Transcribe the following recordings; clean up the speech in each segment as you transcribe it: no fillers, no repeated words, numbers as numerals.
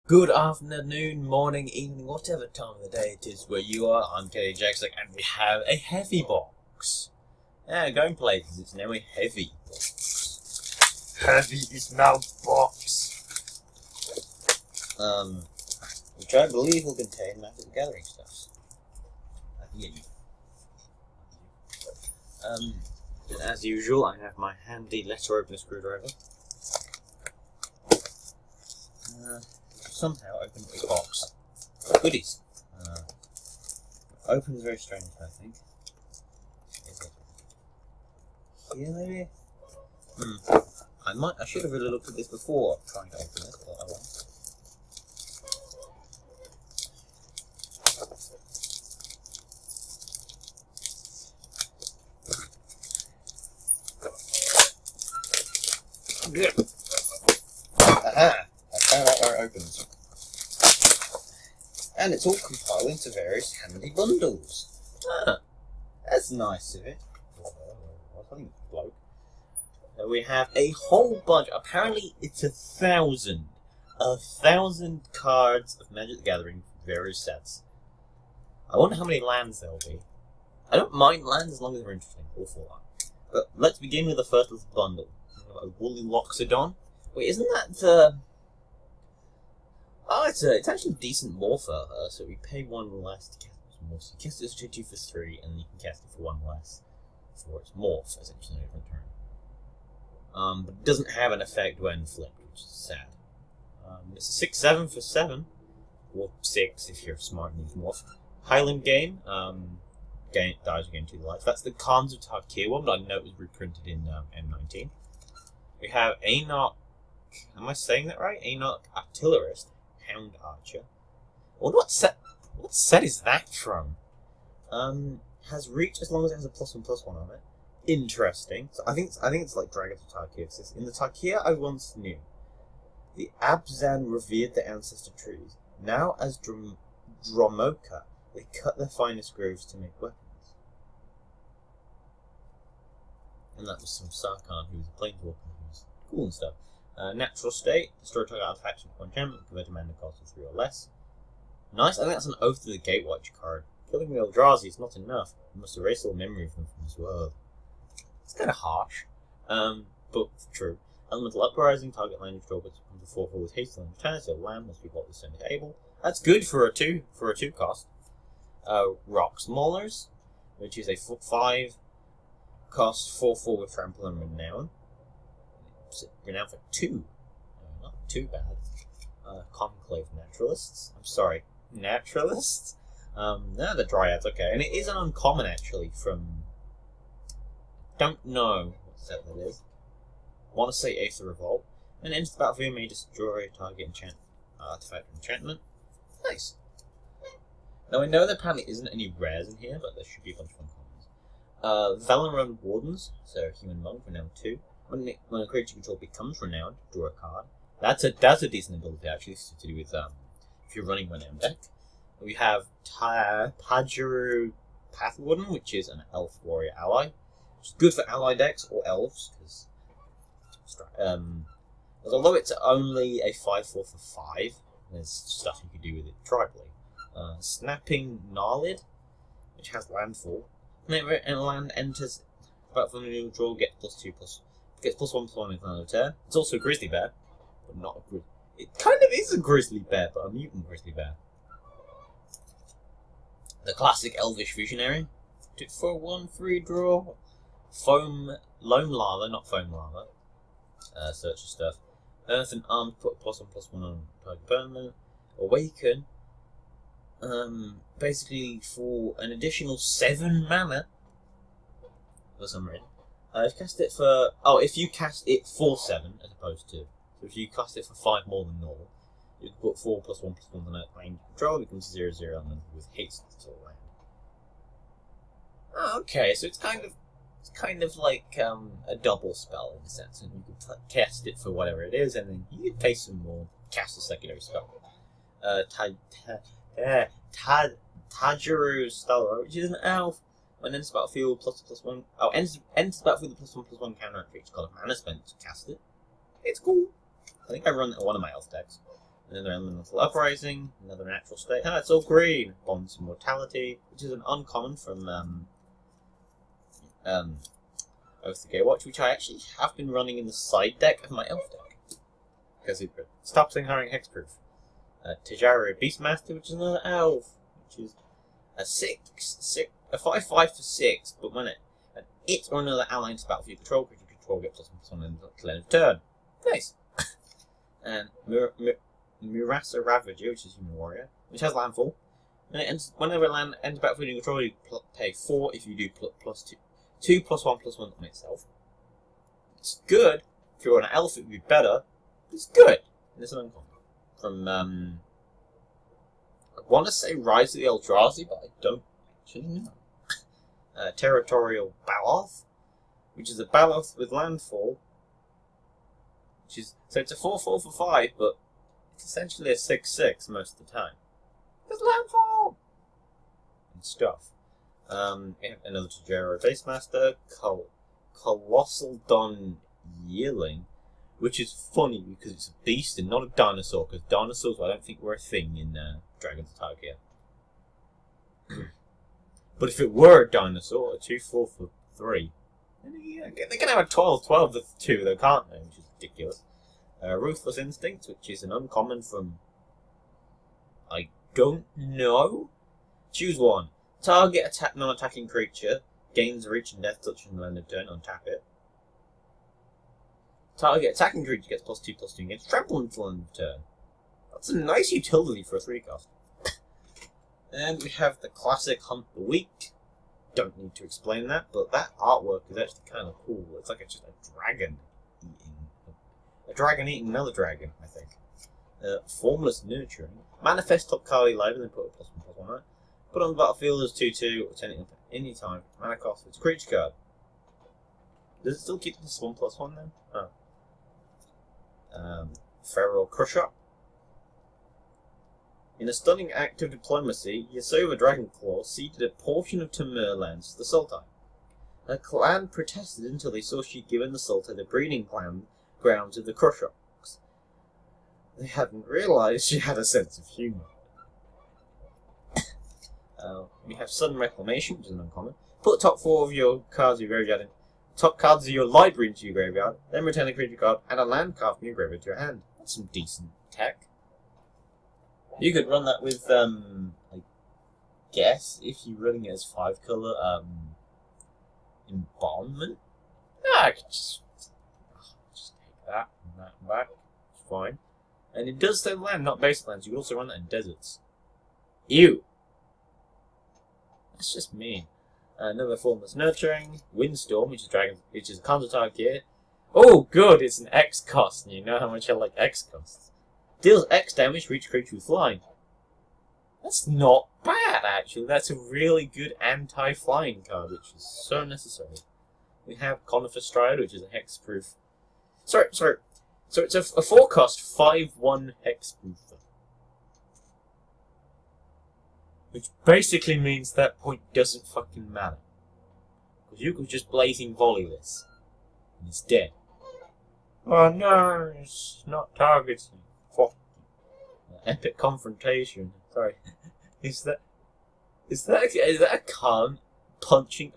Good afternoon, morning, evening, whatever time of the day it is where you are. I'm Kelly Jackson, and we have a heavy box. Yeah, going places, it's now a heavy box. Heavy is now box. Which I believe will contain Magic the Gathering stuff. And as usual, I have my handy letter opener screwdriver. Somehow open the box. Goodies. Opens very strange, I think. Here, maybe? I should have really looked at this before trying to open it, but I won't. Aha! I found out where it opens. And it's all compiled into various handy bundles. That's nice of it. We have a whole bunch. Apparently, it's 1,000. 1,000 cards of Magic the Gathering, various sets. I wonder how many lands there'll be. I don't mind lands as long as they're interesting. All for that. But let's begin with the first little bundle. A Woolly Loxodon. Wait, isn't that the... Oh, it's actually a decent morpher. So we pay one less to cast this morph. So you cast this 2 for 3, and you can cast it for one less for its morph, essentially, every turn. But it doesn't have an effect when flipped, which is sad. It's a 6/7 for 7, or 6 if you're smart and use morph. Highland Game, dies again 2 life. That's the Khans of Tarkir one, but I know it was reprinted in M19. We have Anok. Am I saying that right? Anok Artillerist, Hound Archer. Well, what set is that from? Has reach as long as it has a +1/+1 on it. Interesting. So I think it's like Dragons of Tarkir. In the Tarkir I once knew, the Abzan revered their ancestor trees. Now, as Dromoka, they cut their finest groves to make weapons. And that was from Sarkhan, who was a planeswalker, who was cool and stuff. Natural State, destroy target artifact with 1 gem, convert to mana cost of 3 or less. Nice, I think that's an Oath of the Gatewatch card. Killing the Eldrazi is not enough. You must erase all memory of them from this world. It's kind of harsh, but true. Elemental Uprising, target land draw becomes a 4/4 with haste and return, so land must be bought with center table. That's good for a 2 cost. Rock Maulers, which is a 5 cost 4/4 with trample and renown. Renown for 2. Not too bad. Conclave Naturalists. I'm sorry, Naturalists? No, the Dryads, okay. And it is an uncommon actually from... Don't know what set that is. Want to say Aether Revolt. And enters the battlefield may destroy target artifact or enchantment. Nice. Now I know there apparently isn't any rares in here, but there should be a bunch of uncommons. Valoran Wardens, so Human Monk, renowned 2. When a creature you control becomes renowned, draw a card. That's a decent ability actually to do with if you're running renowned deck. We have Pajuru Pathwarden, which is an elf warrior ally. It's good for ally decks or elves, because although it's only a 5/4 for 5, there's stuff you can do with it tribally. Snapping Gnarlid, which has landfall. Whenever a land enters battlefield and you draw, gets +1/+1 in another turn. It's also a grizzly bear, but not a grizzly. It kind of is a grizzly bear, but a mutant grizzly bear. The classic Elvish Visionary, 2/1 draw. Loam Lava, not Foam Lava. Search of stuff. Earth and Armed, put +1/+1 on target permanent. Awaken. Basically for an additional 7 mana. For some reason. Cast it for... Oh, if you cast it for 7, as opposed to... So if you cast it for 5 more than normal, you can put 4/+1/+1 on that land control, it becomes 0/0 and then with haste to land. Oh, okay, so it's kind of like a double spell in a sense, and you can cast it for whatever it is, and then you can pay some more, cast a secondary spell. Tajuru Stoller, which is an elf. When enters the battlefield, +1. Oh, enters the battlefield with +1/+1 counter activate. It's got a mana spent to cast it. It's cool. I think I run it on one of my elf decks. Another elemental uprising, another natural state. Ah, it's all green. Bonds of mortality, which is an uncommon from Oath the Gatewatch, which I actually have been running in the side deck of my elf deck. Because it stops having hexproof. Tajara Beastmaster, which is another elf, which is a 5/5 for 6, but when it or another ally enters battle for your control, creature control get +1/+1 until the end of turn. Nice. And Murasa Ravager, which is Human Warrior, which has landfall. And it ends, whenever land enters battle for your control, you pay 4 if you do +2/+1/1 on itself. It's good. If you're an elf, it would be better. But it's good. And it's an uncommon. From, I want to say Rise of the Eldrazi, but I don't actually know. Territorial Baloth, which is a Baloth with landfall. So it's a 4/4 for 5, but it's essentially a 6/6 most of the time. There's landfall! And stuff. We have another Tajara Beastmaster, Colossal Don Yearling, which is funny because it's a beast and not a dinosaur, because dinosaurs I don't think were a thing in Dragon's Target. But if it were a dinosaur, a 2/4 for 3, they can have a 12/12 for 2 though, can't they? Which is ridiculous. Ruthless Instinct, which is an uncommon from... I don't know? Choose one. Target non-attacking creature gains reach and death touch in the end of turn, untap it. Target attacking creature gets +2/+2 against trample until the end of turn. That's a nice utility for a 3-cost. And we have the classic Hunt the Weak. Don't need to explain that, but that artwork is actually kind of cool. It's like just a dragon eating another dragon, I think. Formless Nurturing. Manifest top card live and then put a +1/+1 on it. Put on the battlefield as 2/2, return it any time. Mana cost for its creature card. Does it still keep this 1/+1 then? Oh. Feral Crusher. In a stunning act of diplomacy, Yasova Dragonclaw ceded a portion of Tamur lands to the Sultai. Her clan protested until they saw she'd given the Sultai the breeding grounds of the Crushoks. They hadn't realised she had a sense of humour. We have Sudden Reclamation, which is an uncommon. Put top 4 of your cards of your graveyard in. Top cards of your library into your graveyard, then return a creature card and a land card from your graveyard to your hand. That's some decent tech. You could run that with, I guess, if you're running it as 5-colour, Embalmment. I could just take that and that and back. It's fine. And it does say land, not base lands. You could also run that in deserts. Ew! That's just mean. Another Formless Nurturing, Windstorm, which is a counter-target gear. Oh, good! It's an X cost, and you know how much I like X costs. Deals X damage for each creature with flying. That's not bad, actually. That's a really good anti-flying card, which is so necessary. We have Conifer Stride, which is a hexproof. Sorry. So it's a 4-cost 5/1 hexproof. Which basically means that point doesn't fucking matter. Because you could just blazing volley this. And it's dead. Oh no, it's not targeting. Fuck. Epic Confrontation. Sorry. Is that a cunt punching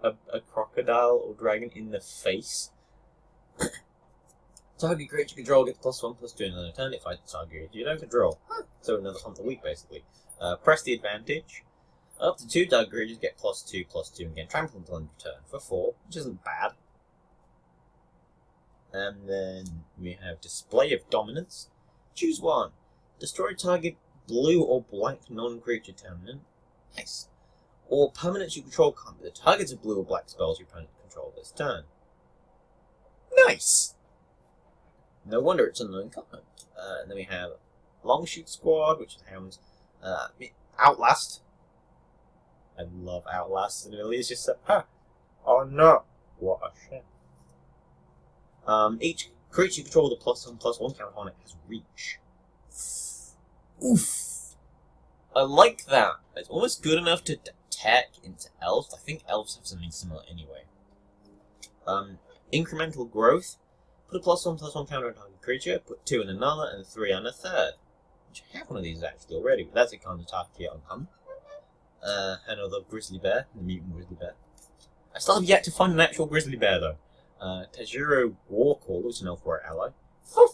a crocodile or dragon in the face? Target creature control gets +1/+2 in another turn. It fights the target you don't control. So another Hunt the Weak, basically. Press the advantage. Up to 2 target creatures get +2/+2 and get trampled until end of turn for 4, which isn't bad. And then we have Display of Dominance. Choose one. Destroy target blue or black non-creature permanent. Nice. Or permanents you control can't be the targets of blue or black spells your opponent control this turn. Nice! No wonder it's an uncommon. And then we have Longshoot Squad, which is Hounds. Outlast. I love Outlast, and it's just oh no, what a shame. Each creature you control with a +1/+1 count on it has reach. Oof. I like that. It's almost good enough to tech into elves. I think elves have something similar anyway. Incremental growth. Put a +1/+1 counter on a target creature. Put 2 in another and 3 on a third. which I have one of these actually already, but that's a kind of target uncommon. Another grizzly bear, the mutant grizzly bear. I still have yet to find an actual grizzly bear though. Tajiro Warcall, which is an elf warrior ally. For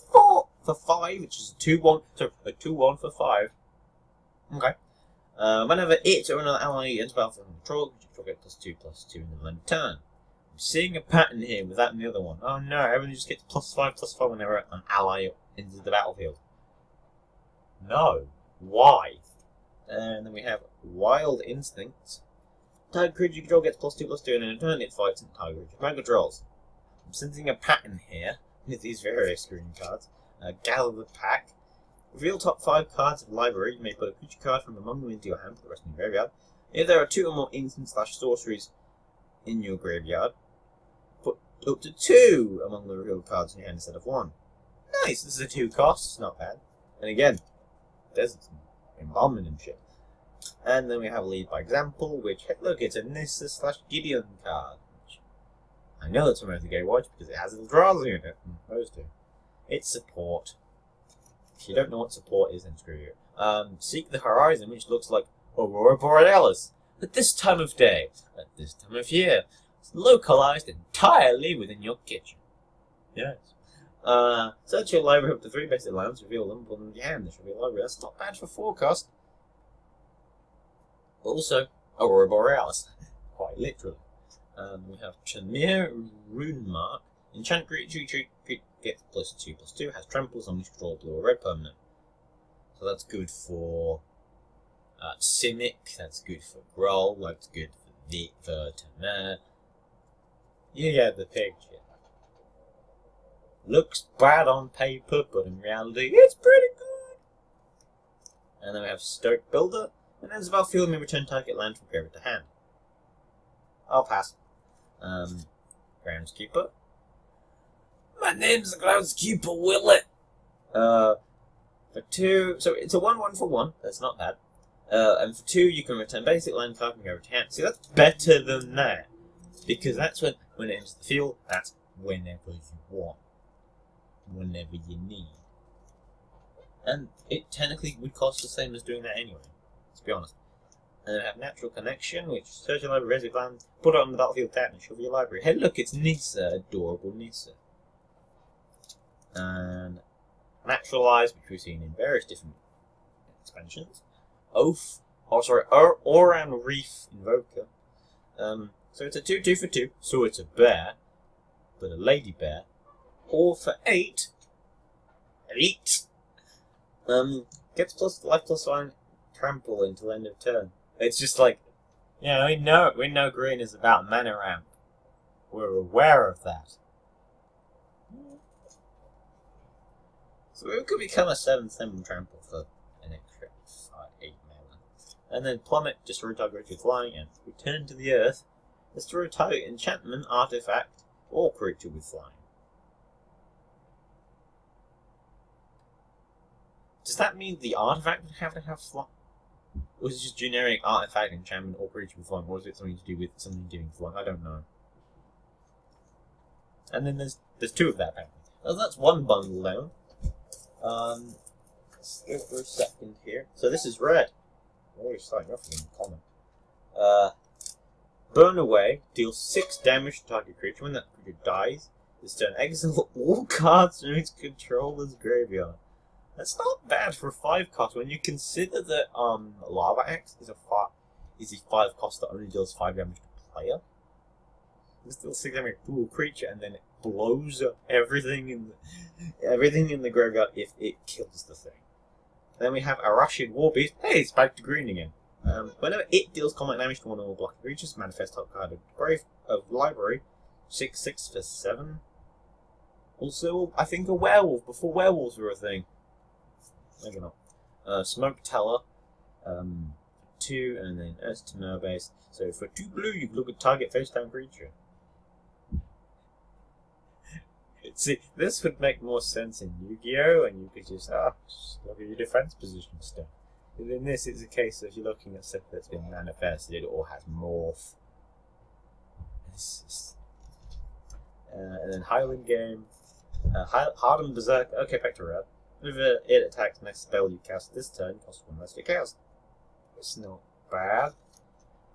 5, which is a 2-1, so a 2-1 for 5. Okay. Whenever it or another ally enters battlefield from control, you get +2/+2 in the end turn. I'm seeing a pattern here with that and the other one. Oh no, everyone just gets +5/+5 whenever an ally enters the battlefield. No. Why? And then we have Wild Instinct. Tiger creature you control gets +2/+2 and in a turn it fights and tiger creature man controls. I'm sensing a pattern here with these various green cards. Gather the pack. Reveal top 5 cards of the library. You may put a creature card from among them into your hand for the rest of your graveyard. If there are 2 or more instant/sorceries in your graveyard, put up to 2 among the revealed cards in your hand instead of 1. Nice, this is a 2 cost, it's not bad. And again, there's some embalming and shit. And then we have Lead by Example, which, look, it's a Nissa/Gideon card. Which I know it's from MTG Watch because it has little drawers in it. Those two. It's support. If you don't know what support is, then screw you. Seek the Horizon, which looks like Aurora Borealis. At this time of day, at this time of year, it's localized entirely within your kitchen. Yes. Search your library up to 3 basic lands, reveal them, put them in your hand. This reveal library. That's not bad for 4 cost. Also, Aurora Borealis. Quite literally. We have Tremere Runemark. Enchant creature gets +2/+2, has tramples on which control blue or red permanent. So that's good for Simic, that's good for Groll, that's good for Tremere. Yeah, the picture. Looks bad on paper, but in reality, it's pretty good. And then we have Stoic Builder, and then it's about field may return target land from graveyard to hand. I'll pass. Groundskeeper. My name's the Groundskeeper, will it? For 2, so it's a 1/1 for 1, that's not bad. And for 2, you can return basic land card from graveyard to hand. See, that's better than that. Because that's when it enters the field, that's whenever you want. Whenever you need. And it technically would cost the same as doing that anyway, let's be honest. And then we have Natural Connection, which search your library, reserve land, put it on the battlefield tab and shuffle your library. Hey look, it's Nissa, adorable Nissa. And Naturalize, which we've seen in various different expansions. Oath, Oran Reef Invoker. So it's a 2/2 for 2, so it's a bear, but a lady bear. Or for 8, gets +1/+1 trample until end of turn. It's just like, yeah, we know green is about mana ramp. We're aware of that. So it could become a 7/7 trample for an extra 8 mana. And then Plummet, destroy target creature flying, and return to the earth. Destroy target enchantment, artifact, or creature with flying. Does that mean the artifact would have to have flying? Or is it just generic artifact, enchantment, or creature with flying? Or is it something to do with something doing flying? I don't know. And then there's 2 of that apparently. Oh, that's 1 bundle down. Let's go for a second here. So this is red. Oh, we're starting off in common. Burn Away deals 6 damage to target creature. When that creature dies, this turn exile all cards from its controller's graveyard. That's not bad for a 5 cost when you consider that Lava Axe is a 5 cost that only deals 5 damage to player. It's still 6 damage to a creature, and then it blows up everything in the graveyard if it kills the thing. Then we have Arashid Warbeast. Hey, it's back to green again. Whenever it deals combat damage to one or more block creatures, manifest top card of Grave of Library. 6/6 for 7. Also, I think a werewolf before werewolves were a thing. Maybe not. Smoke Teller. 2, and then Estimate base. So for 2 blue, you can look at target face down creature. See, this would make more sense in Yu-Gi-Oh! And you could just look at your defense position stuff. But in this, it's a case of you're looking at stuff that's been manifested or has morph. And then Highland Game. Hardened Berserk. Okay, back to red. Whenever it attacks the next spell you cast this turn, costs 1 less to cast. It's not bad.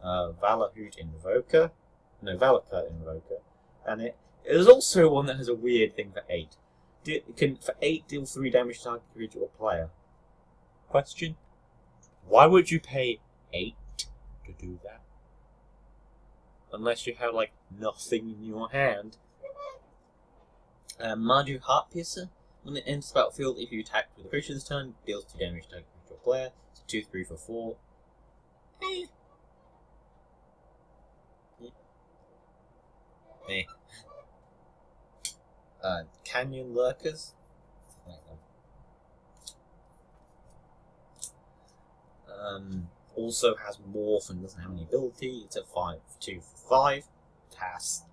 Valakut Invoker. No, Valakut Invoker. And it is also one that has a weird thing for 8. It can, for 8, deal 3 damage to target creature or player. Question? Why would you pay 8 to do that? Unless you have, like, nothing in your hand. Mardu Heartpiercer. When it enters the battlefield, if you attack with a creature this turn, it deals 2 damage to target creature or player. So 2, 3 for 4. Canyon Lurkers. Also has Morph and doesn't have any ability. It's a 5/2 for 5. It has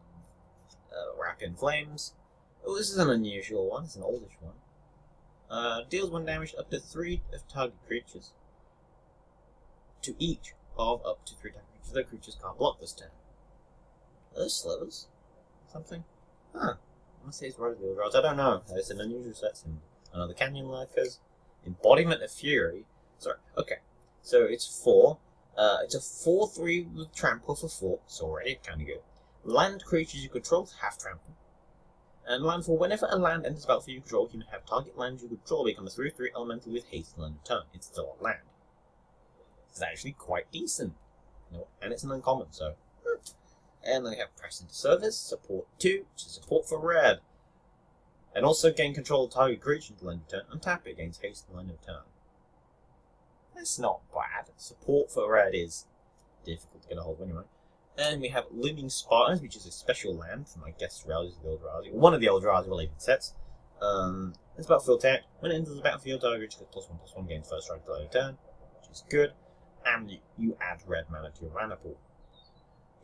Wrap in Flames. Oh, this is an unusual one. It's an oldish one. Deals 1 damage up to 3 of target creatures. To each of up to 3 target creatures. The creatures can't block this turn. Are those slivers? Something? Huh. I must say it's right of the odds. I don't know. It's an unusual set symbol. Another Canyon Lurkers. Embodiment of Fury. Sorry. Okay. So it's 4. It's a 4/3 with trample for 4. It's already kind of good. Land creatures you control have trample. And landfall. Whenever a land enters the battlefield you control, you may have target land you control become a 3/3 elemental with haste and end of turn. It's still a land. It's actually quite decent. And it's an uncommon, so. And then we have Press into Service, Support 2, which is support for red. And also gain control of target creature until end of turn, untap it, gains haste until end of turn. That's not bad. Support for red is difficult to get a hold of anyway. And we have Looming Spartans, which is a special land from, I guess, Realms of the Eldrazi. One of the Eldrazi related sets. It's battlefield tech. When it enters the battlefield, target creature gets +1/+1, gains first strike till end of turn, which is good. And you add red mana to your mana pool.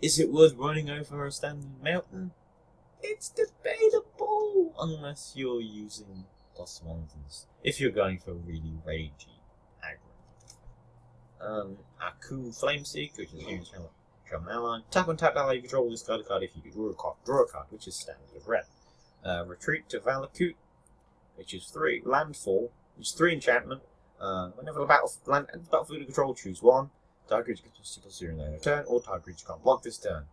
Is it worth running over a standard mountain? It's debatable, unless you're using +1s. If you're going for really ragey aggro. Akun Flameseek, which is a human channel ally. Tap on tap ally, you control this card if you could draw a card, which is standard with red. Retreat to Valakut, which is 3. Landfall, which is 3 enchantment. Whenever the battlefield you control, choose 1. Target creature gets +2/+0 in the end of turn, or target creature can't block this turn.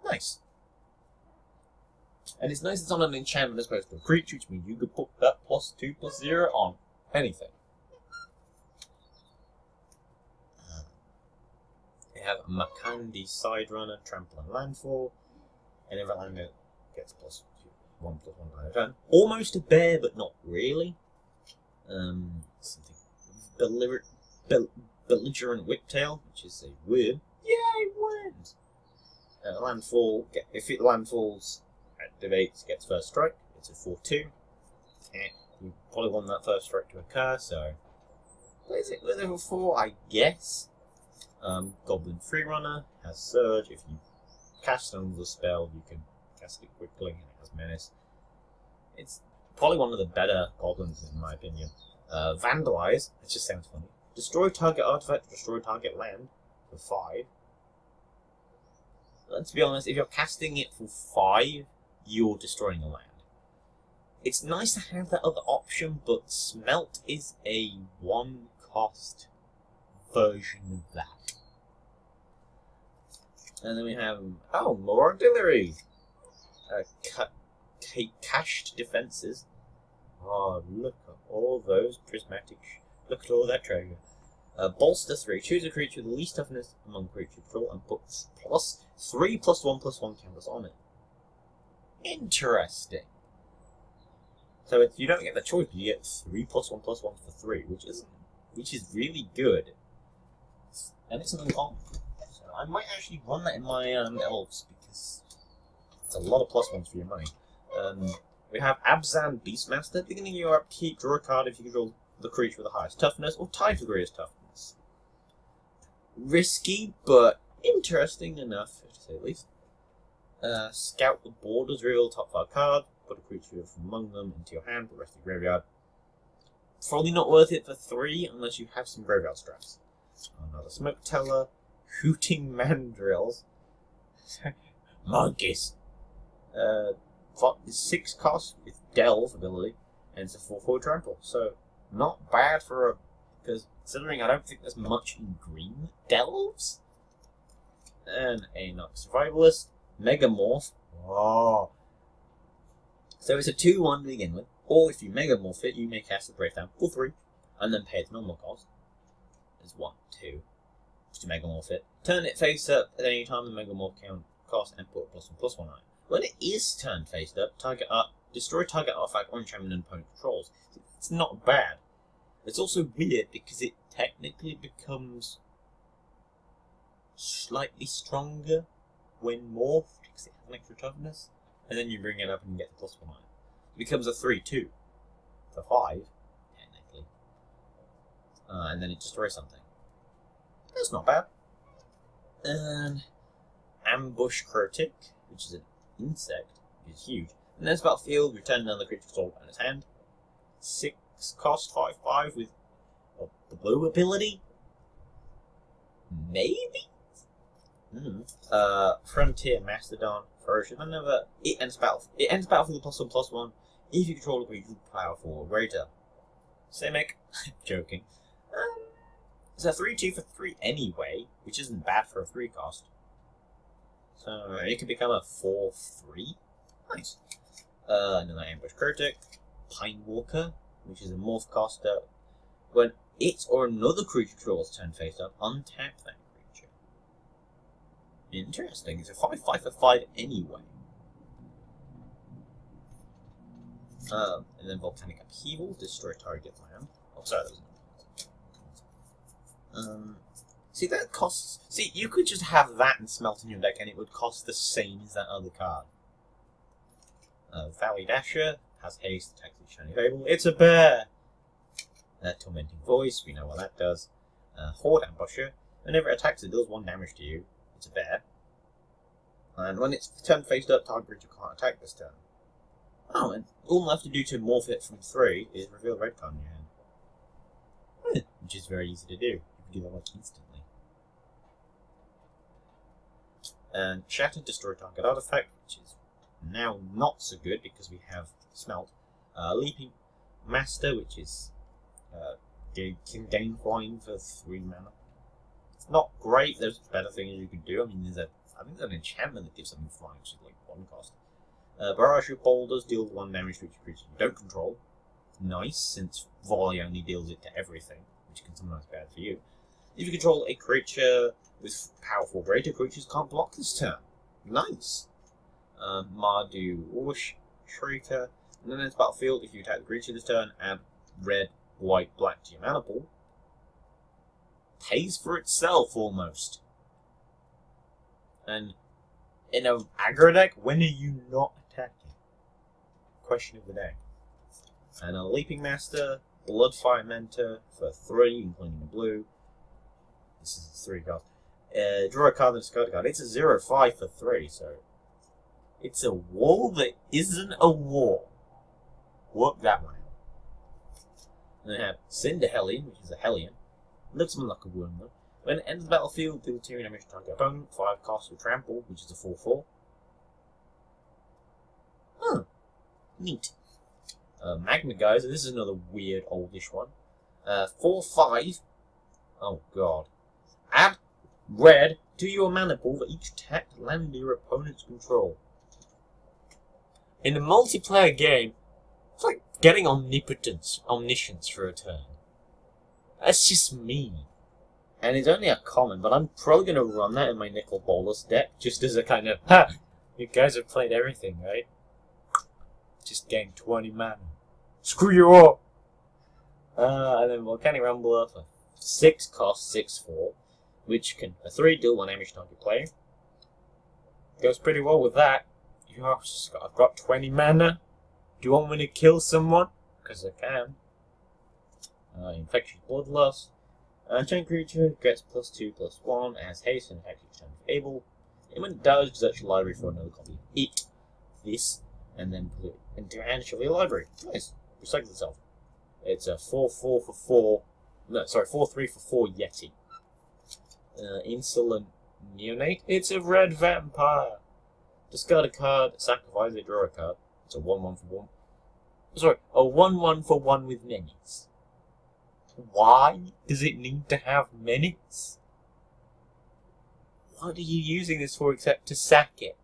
Nice. And it's nice it's on an enchantment as opposed to a creature, which means you could put that +2/+0 on anything. We have Makandi Siderunner, Trample and Landfall. And every land gets +1/+1 per turn. Almost a bear, but not really. Something. Belligerent Whiptail, which is a word. Yay, worms! Landfall, if it landfalls, activates, gets first strike. It's a 4/2. You probably want that first strike to occur, so. What is it? Level 4, I guess. Goblin Freerunner has Surge. If you cast another spell, you can cast it quickly, and it has Menace. It's probably one of the better goblins, in my opinion. Vandalize, it just sounds funny. Destroy target artifact, destroy target land for 5. Let's be honest, if you're casting it for 5, you're destroying a land. It's nice to have that other option, but Smelt is a 1-cost version of that. And then we have, more artillery! Cached defenses. Oh, look at all those prismatic. Look at all that treasure. Bolster 3. Choose a creature with the least toughness among creature control and put +3/+1/+1 counters on it. Interesting. So you don't get the choice, but you get 3/+1/+1 for 3, which is really good. And it's an uncommon. So I might actually run that in my elves because it's a lot of +1s for your money. We have Abzan Beastmaster. Beginning your upkeep, draw a card if you control the creature with the highest toughness or tied to the greatest toughness. Risky, but interesting enough, to say the least. Scout the borders, reveal top 5 card, put a creature from among them into your hand, put the rest of the graveyard. Probably not worth it for 3 unless you have some graveyard stress. Another Smoke Teller, Hooting Mandrills, Monkeys. 6 cost with Delve ability, and it's a 4/4 trample. So Not bad for a... because considering I don't think there's much in green delves. And a Nox Survivalist. Megamorph. Oh. So it's a 2-1 to begin with. Or if you Megamorph it, you may cast the Breakdown for 3. And then pay its normal cost. There's 1, 2. To Megamorph it. Turn it face up at any time the Megamorph count cost and put +1/+1 on it. When it is turned face up, target up, destroy target artifact or enchantment and opponent controls. It's not bad. It's also weird because it technically becomes slightly stronger when morphed because it has an extra toughness, and then you bring it up and get the +1 on it. It becomes a 3/2 for 5, technically, and then it destroys something. That's not bad. And Ambush Critic, which is an insect, which is huge. And then it's battlefield, return another creature's soul on its hand. 6 cost, 5/5 with the blue ability? Maybe? Frontier Mastodon, Ferocious. It ends battlefield with +1/+1 if you control a creature powerful or greater. Simic. Joking. It's a 3/2 for 3 anyway, which isn't bad for a 3 cost. So it can become a 4/3. Nice. Another Ambush Critic. Pine Walker, which is a morph caster. When it or another creature draws turn face up, untap that creature. Interesting. It's a 5/5 for 5 anyway. And then Volcanic Upheaval, destroy target land. Oh, sorry, that was see, that costs... See, you could just have that and Smelt in your deck and it would cost the same as that other card. Valley Dasher has haste, attacks with Shiny Fable. It's a bear! Tormenting Voice, we know what that does. Horde Ambusher, whenever it attacks it deals 1 damage to you. It's a bear. And when it's turned face up, target creature can't attack this turn. Oh, and all I have to do to morph it from 3 is reveal red card in your hand. Which is very easy to do. You can do that like instantly. And Shatter, destroy target artifact, which is now not so good because we have Smelt. Leaping Master, which is can gain flying for 3 mana. It's not great. There's better things you can do. I mean, I think there's an enchantment that gives something flying, which is like 1 cost. Barrage of Boulders deal 1 damage to each creature you don't control. Nice, since Volley only deals it to everything, which can sometimes be bad for you. If you control a creature with powerful greater, creatures can't block this turn. Nice. Mardu Orsh Shrieker. And then it's battlefield. If you attack the creature this turn, add red, white, black to your mana pool. Pays for itself almost. And in an aggro deck, when are you not attacking? Question of the day. And a Leaping Master, Bloodfire Mentor for 3, including the blue. This is a 3 cost. Draw a card and discard a card. It's a 0/5 for 3, so it's a wall that isn't a wall. Work that one out. And then I have Cinder Hellion, which is a Hellion. Looks something like a worm though. When it enters the battlefield, deal 2 damage to target opponent. 5 cost with Trample, which is a 4/4. Huh. Neat. Magna Geyser, this is another weird oldish one. 4/5. Oh god. Add red to your mana pool for each tapped land your opponent's control. In a multiplayer game, it's like getting omnipotence, omniscience for a turn. That's just mean. And it's only a common, but I'm probably going to run that in my Nicol Bolas deck, just as a kind of, ha! You guys have played everything, right? Just gain 20 mana. Screw you up! And then Volcanic Rumbler for 6 cost, 6/4, which can, a 3 deal 1 damage to target player. Goes pretty well with that. I've got 20 mana. Do you want me to kill someone? Because I can. Infectious Bloodlust. Chain creature gets +2/+1, has haste and attacks each time it's able. And when it does, search your library for another copy of this, and then put it into your hand, shuffle your library. Nice. Recycle itself. It's a 4/4 for 4. No, sorry, 4/3 for 4 Yeti. Insolent Neonate. It's a red vampire. Discard a card, sacrifice it, draw a card. It's a 1/1 for 1. Sorry, a 1/1 for 1 with minis. Why does it need to have minutes? What are you using this for except to sack it?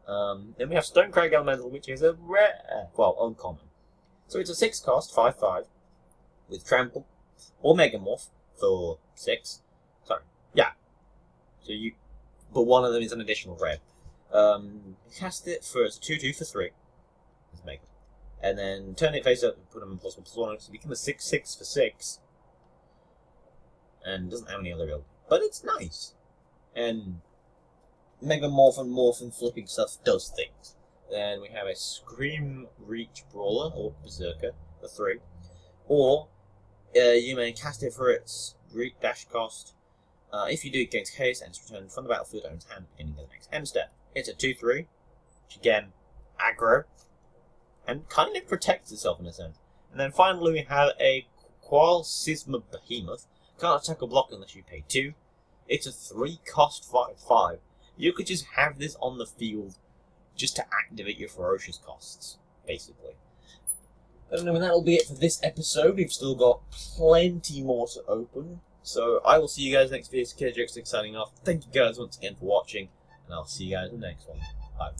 Then we have Stonecrag Elemental, which is a rare, well, uncommon. So it's a 6 cost, 5/5, with Trample, or Megamorph for 6. Sorry, yeah. But one of them is an additional red. Cast it for a 2/2 for 3. Let's make it. And then turn it face up and put them in +1/+1, so become a 6/6 for 6. And doesn't have any other ability. But it's nice. And Megamorph and Morph and flipping stuff does things. Then we have a Scream Reach Brawler, or Berserker, for 3. Or, you may cast it for its dash cost. If you do against Chaos, and it's returned from the battlefield to its hand beginning of the next end step. It's a 2/3, which again, aggro, and kind of protects itself in a sense. And then finally we have a Qualsisma Behemoth. Can't attack or block unless you pay 2. It's a 3 cost 5/5. You could just have this on the field just to activate your ferocious costs, basically. And then that'll be it for this episode. We've still got plenty more to open. So I will see you guys next video. KJX signing off. Thank you guys once again for watching, and I'll see you guys in the next one. Bye.